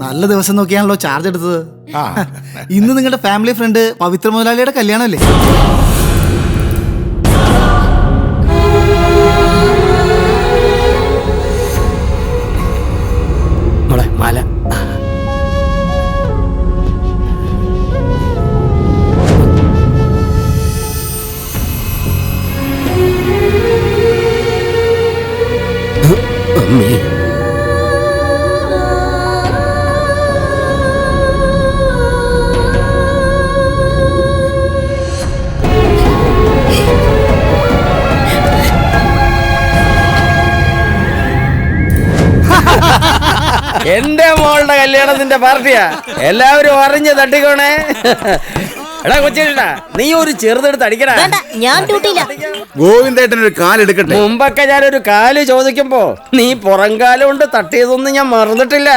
നല്ല ദിവസം നോക്കിയാണല്ലോ ചാർജ് എടുത്തത്. ഇന്ന് നിങ്ങളുടെ ഫാമിലി ഫ്രണ്ട് പവിത്ര മുതലാളിയുടെ കല്യാണമല്ലേ? മാല അമ്മേ. എന്റെ മോളുടെ കല്യാണത്തിന്റെ പാർട്ടിയാ, എല്ലാവരും അറിഞ്ഞ് തട്ടിക്കോണേ. എടാ കൊച്ചേട്ടാ, നീ ഒരു ചെറുതെടുത്ത് അടിക്കടാ. ഞാൻ ഡ്യൂട്ടിയില്ല. ഗോവിന്ദേട്ടൻ ഒരു കാലെടുക്കട്ടെ. മുമ്പൊക്കെ ഞാനൊരു കാല് ചോദിക്കുമ്പോ നീ പുറം കാലം കൊണ്ട് തട്ടിയതൊന്നും ഞാൻ മറന്നിട്ടില്ല.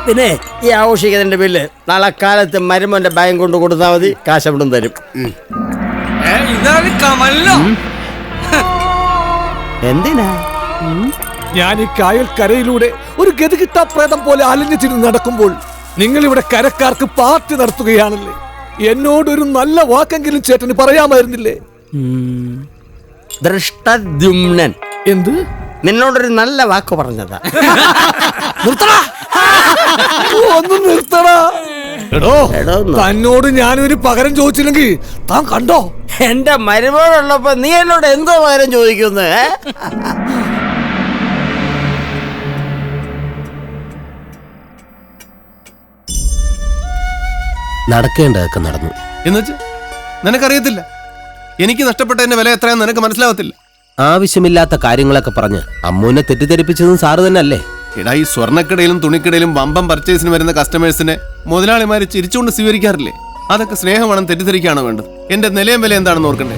പിന്നെ ഈ ആഘോഷിക്കുന്നതിന്റെ ബില്ല് നാളെ കാലത്ത് മരുമോന്റെ ബാങ്ക് കൊണ്ട് കൊടുത്താൽ മതി, കാശ് അവിടും തരും. എന്തിനാ ഞാൻ ഈ കായൽ കരയിലൂടെ ഒരു ഗതികിട്ടാ പ്രേതം പോലെ അലഞ്ഞു തിരിഞ്ഞ് നടക്കുമ്പോൾ നിങ്ങൾ ഇവിടെ കരക്കാർക്ക് പാർട്ടി നടത്തുകയാണല്ലേ? എന്നോടൊരു നല്ല വാക്കെങ്കിലും ചേട്ടന് പറയാമായിരുന്നില്ലേ? ദൃഷ്ടദ്യുമ്നൻ എന്ത്? നിന്നോടൊരു നല്ല വാക്ക് പറഞ്ഞതാ. ഒന്ന് നിർത്തടാ. എടോ, തന്നോട് ഞാനൊരു പകരം ചോദിച്ചില്ലെങ്കിൽ താൻ കണ്ടോ? എന്റെ മരുമോളുള്ളപ്പോ നീ എന്നോട് എന്തോ പകരം ചോദിക്കുന്നു? നടക്കേണ്ടതൊക്കെ നടന്നു. എന്നുവെച്ച് നിനക്കറിയത്തില്ല, എനിക്ക് നഷ്ടപ്പെട്ടതിന്റെ വില എത്രയാന്ന് നിനക്ക് മനസ്സിലാവത്തില്ല. ആവശ്യമില്ലാത്ത കാര്യങ്ങളൊക്കെ പറഞ്ഞ് അമ്മൂനെ തെറ്റിദ്ധരിപ്പിച്ചതും സാറ് തന്നെ അല്ലേ? എടാ, ഈ സ്വർണ്ണക്കടയിലും തുണിക്കടയിലും വമ്പം പർച്ചേസിന് വരുന്ന കസ്റ്റമേഴ്സിനെ മുതലാളിമാര് ചിരിച്ചുകൊണ്ട് സ്വീകരിക്കാറില്ലേ? അതൊക്കെ സ്നേഹമാണെന്ന് തെറ്റിദ്ധരിക്കുകയാണോ വേണ്ടത്? എന്റെ നിലയും വില എന്താണെന്ന് ഓർക്കണ്ടേ?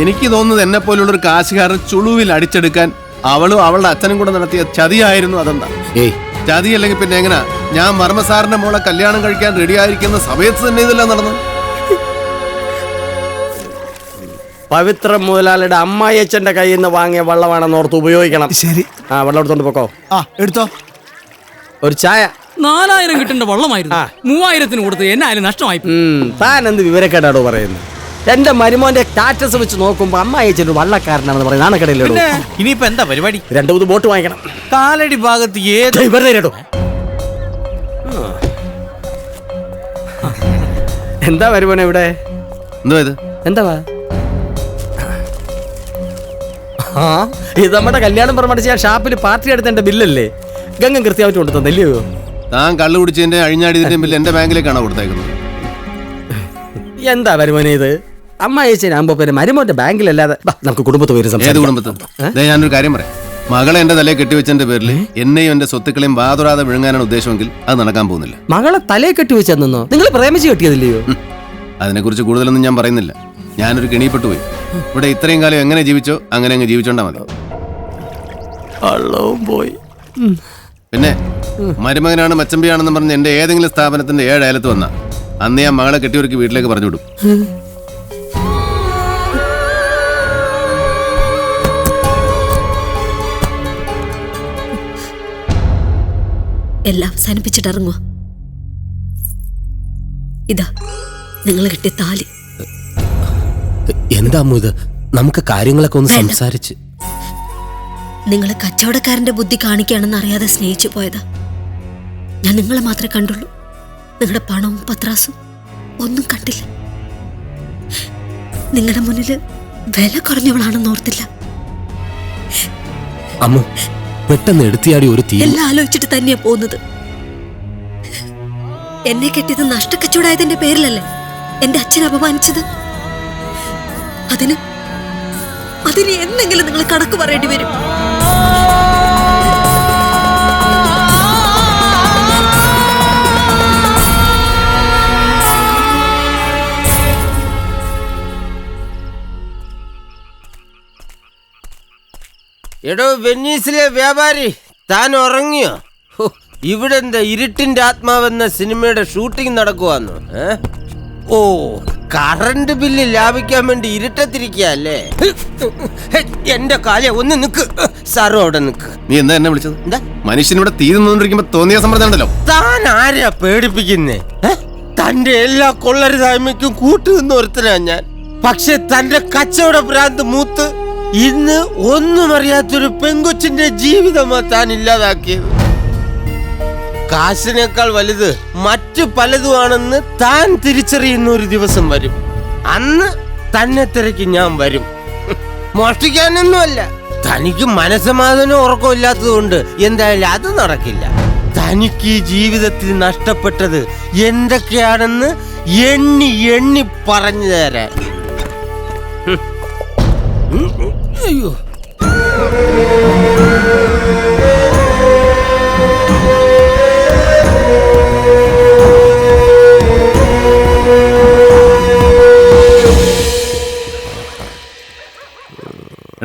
എനിക്ക് തോന്നുന്നത് എന്നെ പോലുള്ളൊരു കാശുകാരൻ ചുളുവിൽ അടിച്ചെടുക്കാൻ അവളും അവളുടെ അച്ഛനും കൂടെ നടത്തിയ ചതിയായിരുന്നു. അതെന്താ ചതി? അല്ലെങ്കിൽ പിന്നെ എങ്ങനാ ഞാൻ വർമ്മ സാറിന്റെ മോളെ കല്യാണം കഴിക്കാൻ റെഡി ആയിരിക്കുന്ന സമയത്ത് തന്നെ ഇതെല്ലാം നടന്നു? പവിത്ര മുതലാളിയുടെ അമ്മായിയച്ഛന്റെ കയ്യിൽ നിന്ന് വാങ്ങിയ വെള്ളമാണെന്ന് ഓർത്ത് ഉപയോഗിക്കണം. ശരി, ആ വെള്ളം എടുത്തോണ്ട് പോക്കോ. എടുത്തോ. ഒരു ചായ. 4000 കിട്ടേണ്ട വെള്ളമായിരുന്നു, 3000 കൊടുത്ത് എന്നാലും നഷ്ടമായി. താൻ എന്ത് വിവരക്കേടാടോ പറയുന്നത്? എന്റെ മരുമോന്റെ സ്റ്റാറ്റസ് വെച്ച് നോക്കുമ്പോ അമ്മായിയച്ഛൻ വള്ളക്കാരനാണെന്ന് പറയുന്നത് നാണക്കടയിലോട്. ഇനിയിപ്പോ എന്താ പരിപാടി? 2-3 ബോട്ട് വാങ്ങിക്കണം. കാലടി ഭാഗത്ത് എന്താ മരുമോനെ ഇവിടെ? എന്താ ഇത് നമ്മുടെ കല്യാണം പ്രമാണിച്ച് ഞാൻ ഷാപ്പിൽ പാർട്ടി എടുത്ത എന്റെ ബില്ലല്ലേ? ഗംഗം കൃത്യമായിട്ട് കൊണ്ടു തന്നല്ലയോ? താൻ കള്ളു കുടിച്ചതിന്റെ അഴിഞ്ഞാടിയതിന്റെ ബില്ല് എന്റെ ബാങ്കിലേക്കാണോ കൊടുത്തേക്കുന്നത്? എന്താ മരുമോനെ ഇത്? അമ്മായിച്ചനാകുമ്പോ പിന്നെ മരുമോന്റെ ബാങ്കിലല്ലാതെ നമുക്ക് കുടുംബത്ത് പേര് ഞാനൊരു കാര്യം പറയാം. മകളെ എന്റെ തലയെ കെട്ടിവെച്ചതിന്റെ പേരിൽ എന്നെയും എന്റെ സ്വത്തുക്കളെയും വാതുറാതെ വിഴുങ്ങാനാണ് ഉദ്ദേശമെങ്കിൽ അത് നടക്കാൻ പോകുന്നില്ല. മകളെ തലയെ കെട്ടിവെച്ചെന്നോ? നിങ്ങൾ പ്രേമിച്ച് കെട്ടിയതില്ലയോ? അതിനെക്കുറിച്ച് കൂടുതലൊന്നും ഞാൻ പറയുന്നില്ല. ഞാനൊരു കെണിപ്പെട്ടു പോയി. ഇവിടെ ഇത്രയും കാലം എങ്ങനെ ജീവിച്ചോ അങ്ങനെ അങ്ങ് ജീവിച്ചോണ്ടാ മതി. പോയി. പിന്നെ മരുമകനാണ് മച്ചമ്പിയാണെന്ന് പറഞ്ഞ് എന്റെ ഏതെങ്കിലും സ്ഥാപനത്തിന്റെ 7 അയലത്ത് വന്ന അന്ന് ഞാൻ മകളെ കെട്ടിയൊരുക്കി വീട്ടിലേക്ക് പറഞ്ഞു വിടും. എല്ലാം അവസാനിപ്പിച്ചിട്ട് ഇറങ്ങുക. ഇതാ നിങ്ങൾ കിട്ടിയ താലി. എന്താ അമ്മു ഇത്? നമുക്ക് കാര്യങ്ങളൊക്കെ ഒന്ന് സംസാരിച്ച്. നിങ്ങളെ കച്ചവടക്കാരന്റെ ബുദ്ധി കാണിക്കുകയാണെന്ന് അറിയാതെ സ്നേഹിച്ചു പോയതാ. ഞാൻ നിങ്ങളെ മാത്രമേ കണ്ടുള്ളൂ. നിങ്ങളുടെ പണവും പത്രാസും ഒന്നും കണ്ടില്ല. നിങ്ങളുടെ മുന്നിൽ വില കുറഞ്ഞവളാണെന്ന് ഓർത്തില്ല. അമ്മു പെട്ടെന്ന് എടുത്തിയാടി ഒരു തീ. എല്ലാം ആലോചിച്ചിട്ട് തന്നെയാ പോകുന്നത്. എന്നെ കെട്ടിയത് നഷ്ടക്കച്ചവടായതിന്റെ പേരിലല്ലേ എന്റെ അച്ഛൻ അപമാനിച്ചത്? അതിന് എന്തെങ്കിലും നിങ്ങൾ കണക്ക് പറയേണ്ടി വരും. എടോ വെന്നീസിലെ വ്യാപാരി, താൻ ഉറങ്ങിയോ? ഇവിടെ എന്താ ഇരുട്ടിന്റെ ആത്മാവെന്ന സിനിമയുടെ ഷൂട്ടിംഗ് നടക്കുവാന്നോ? ഓ, കറണ്ട് ബില്ല് ലാഭിക്കാൻ വേണ്ടി ഇരുട്ടത്തിരിക്കല്ലേ? എന്റെ കാലെ ഒന്ന് നിക്ക് സാറും അവിടെ നിക്ക്. നീ എന്താ എന്നെ വിളിച്ചത്? എന്താ മനുഷ്യനിവിടെ തീ നിന്നോണ്ടിരിക്കുമ്പോ തോന്നിയ സമ്മർദ്ദം ഉണ്ടല്ലോ. താൻ ആരാ പേടിപ്പിക്കുന്നേ? തന്റെ എല്ലാ കൊള്ളരുതായ്മയ്ക്കും കൂട്ടുനിന്ന ഒരുത്തനാ ഞാൻ. പക്ഷെ തന്റെ കച്ചവട ഭ്രാന്ത് മൂത്ത് ഇന്ന് ഒന്നും അറിയാത്തൊരു പെങ്കൊച്ചിന്റെ ജീവിതമാ താൻ ഇല്ലാതാക്കിയത്. കാശിനേക്കാൾ വലുത് മറ്റു പലതുമാണെന്ന് താൻ തിരിച്ചറിയുന്ന ഒരു ദിവസം വരും. അന്ന് തന്നെ തിരക്കി ഞാൻ വരും. മോഷ്ടിക്കാനൊന്നുമല്ല, തനിക്ക് മനസ്സമാധാനം ഉറക്കമില്ലാത്തത് കൊണ്ട് എന്തായാലും അത് നടക്കില്ല. തനിക്ക് ഈ ജീവിതത്തിൽ നഷ്ടപ്പെട്ടത് എന്തൊക്കെയാണെന്ന് എണ്ണി എണ്ണി പറഞ്ഞു തരാൻ. അയ്യോ,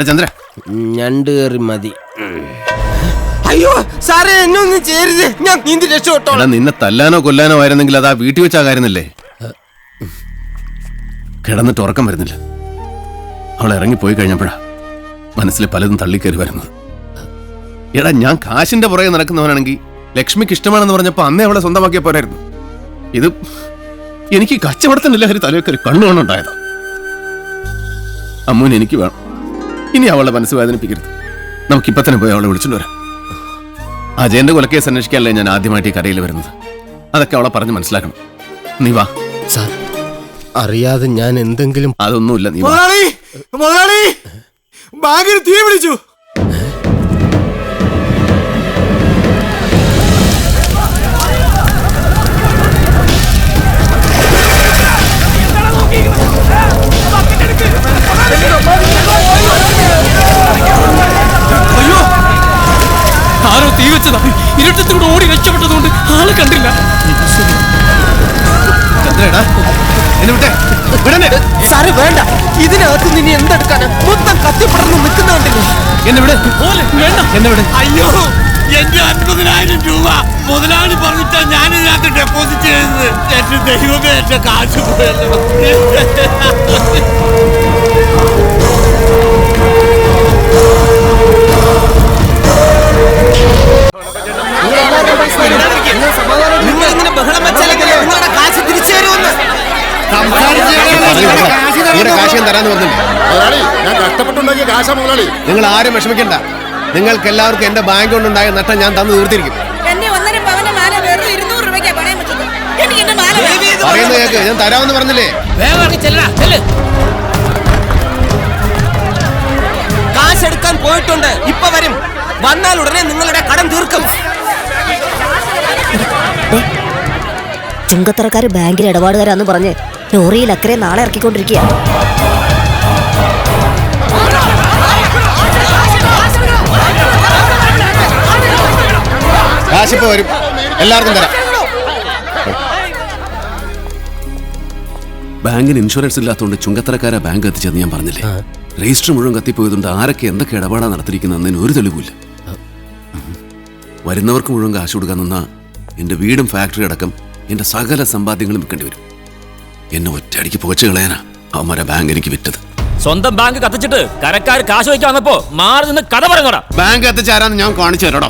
ചന്ദ്ര, ഞണ്ട് കയറി മതി. അയ്യോ സാറേ, എന്നെ ഒന്നും ചേരുത്, ഞാൻ നീന്തി രക്ഷപ്പെട്ടോളാം. നിന്നെ തല്ലാനോ കൊല്ലാനോ ആയിരുന്നെങ്കിൽ അത് ആ വീട്ടിൽ വെച്ചാകാരുന്നില്ലേ? കിടന്നിട്ട് ഉറക്കം വരുന്നില്ല. അവൾ ഇറങ്ങിപ്പോയി കഴിഞ്ഞപ്പോഴാ മനസ്സിൽ പലതും തള്ളിക്കയറി വരുന്നത്. എടാ, ഞാൻ കാശിന്റെ പുറകെ നടക്കുന്നവനാണെങ്കിൽ ലക്ഷ്മിക്ക് ഇഷ്ടമാണെന്ന് പറഞ്ഞപ്പോ അന്നേ അവളെ സ്വന്തമാക്കിയ പോരായിരുന്നു. ഇത് എനിക്ക് കച്ചവടത്തിന്റെ ലഹരി തലവേക്കറി കണ്ണുകൊണ്ടുണ്ടായതാ. അമ്മൂന് എനിക്ക് വേണം. ഇനി അവളെ മനസ്സ് വേദനിപ്പിക്കരുത്. നമുക്കിപ്പോ തന്നെ പോയി അവളെ വിളിച്ചോണ്ട് വരാം. അജയന്റെ കൊലക്കേസ് അന്വേഷിക്കാനല്ലേ ഞാൻ ആദ്യമായിട്ട് ഈ കരയിൽ വരുന്നത്. അതൊക്കെ അവളെ പറഞ്ഞ് മനസ്സിലാക്കണം. നീ വാ. സാർ, അറിയാതെ ഞാൻ എന്തെങ്കിലും... അതൊന്നുമില്ല, നീ വാ. മുതലാളി, ബാങ്കിന് തീ പിടിച്ചു. അയ്യോ, ആരോ തീ വെച്ചതാ. ഇരുട്ടത്തിലൂടെ ഓടി രക്ഷപ്പെട്ടതുകൊണ്ട് ആളെ കണ്ടില്ല. ചന്ദ്രേടാ, എന്നെ വിട്ടേ. സാറ് വേണ്ട, ഇതിനകത്ത് നിന്നെ എന്തെടുക്കാന്? മൊത്തം കത്തിപ്പടർന്ന് നിൽക്കുന്നുണ്ടല്ലോ. എന്നെ വിട്. വേണ്ട, എന്നെ വിട്. അയ്യോ, എന്റെ 50,000 രൂപ മുതലാളി പറഞ്ഞിട്ടാ ഞാൻ ഇതിനകത്ത് ഡെപ്പോസിറ്റ് ചെയ്തത്. എന്റെ ദൈവമേ, എന്റെ കാശ് പോയല്ലോ. നിങ്ങളിങ്ങനെ ബഹളം വെച്ചാലെങ്കിൽ നിങ്ങളുടെ കാശ് തിരിച്ചു തരുമെന്ന്. നിങ്ങളുടെ കാശ് ഞാൻ തരാന്ന് പറഞ്ഞില്ലേ? ഞാൻ കഷ്ടപ്പെട്ടുണ്ടാക്കിയ കാശാ മുതലാളി. നിങ്ങൾ ആരും വിഷമിക്കണ്ട. നിങ്ങൾക്ക് എല്ലാവർക്കും എന്റെ ബാങ്ക് കൊണ്ടുണ്ടായ നഷ്ടം ഞാൻ തന്നു തീർത്തിരിക്കും. പറയുന്നത് കേക്ക്, ഞാൻ തരാമെന്ന് പറഞ്ഞില്ലേ? കാശ് എടുക്കാൻ പോയിട്ടുണ്ട്, ഇപ്പൊ വരും. വന്നാൽ ഉടനെ നിങ്ങളുടെ കടം തീർക്കും. ചുങ്കത്തറക്കാര് ബാങ്കിൽ ഇടപാടുകാരാന്ന് പറഞ്ഞ് ലോറിയിൽ അക്കരെ നാളെ ഇറക്കിക്കൊണ്ടിരിക്കുക. കാശിപ്പോ വരും, എല്ലാവർക്കും തരാം. ബാങ്കിന് ഇൻഷുറൻസ് ഇല്ലാത്തതുകൊണ്ട് ചുങ്കത്തറക്കാരെ ബാങ്ക് കത്തിച്ചെന്ന് ഞാൻ പറഞ്ഞില്ലേ? രജിസ്റ്റർ മുഴുവൻ കത്തിപ്പോയതുകൊണ്ട് ആരൊക്കെ എന്തൊക്കെ ഇടപാടാണ് നടത്തിയിരിക്കുന്നതിന് ഒരു തെളിവില്ല. വരുന്നവർക്ക് മുഴുവൻ കാശ് കൊടുക്കാൻ നിന്നാ എൻ്റെ വീടും ഫാക്ടറി അടക്കം എൻ്റെ സകല സമ്പാദ്യങ്ങളും വിൽക്കേണ്ടി വരും. എന്നെ ഒറ്റയടിക്ക് പുകച്ചു കളയാനാ അവന്മാരെ ബാങ്ക് എനിക്ക് വിറ്റത്. സ്വന്തം ബാങ്ക് കത്തിച്ചിട്ട് കരക്കാർ കാശ് വയ്ക്കാൻ വന്നപ്പോ മാറി നിന്ന് കഥ പറയുന്നോടാ. ബാങ്ക് കത്തിച്ചാരാന്ന് ഞാൻ കാണിച്ചു തരാടോ.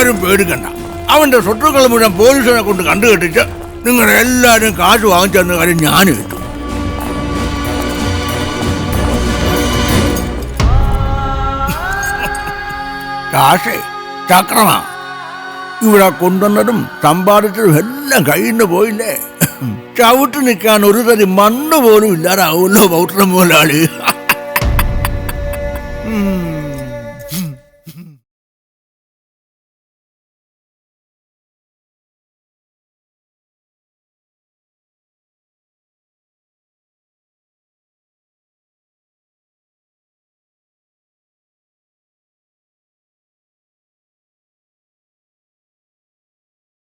ആരും പേടിക്കണ്ട. അവന്റെ സ്വത്തുക്കൾ മുഴുവൻ പോലീസിനെ കൊണ്ട് കണ്ടുകെട്ടിച്ച് നിങ്ങൾ എല്ലാരും കാശ് വാങ്ങിച്ചെന്ന കാര്യം ഞാൻ കിട്ടും. കാശേ ചക്രമാ ഇവിടെ കൊണ്ടുവന്നതും സമ്പാദിച്ചതും എല്ലാം കയ്യിൽ നിന്ന് പോയില്ലേ? ചവിട്ട് നിൽക്കാൻ ഒരു തരി മണ്ണ് പോലും ഇല്ലാതാവുമല്ലോ പൗത്ര മുതലാളി.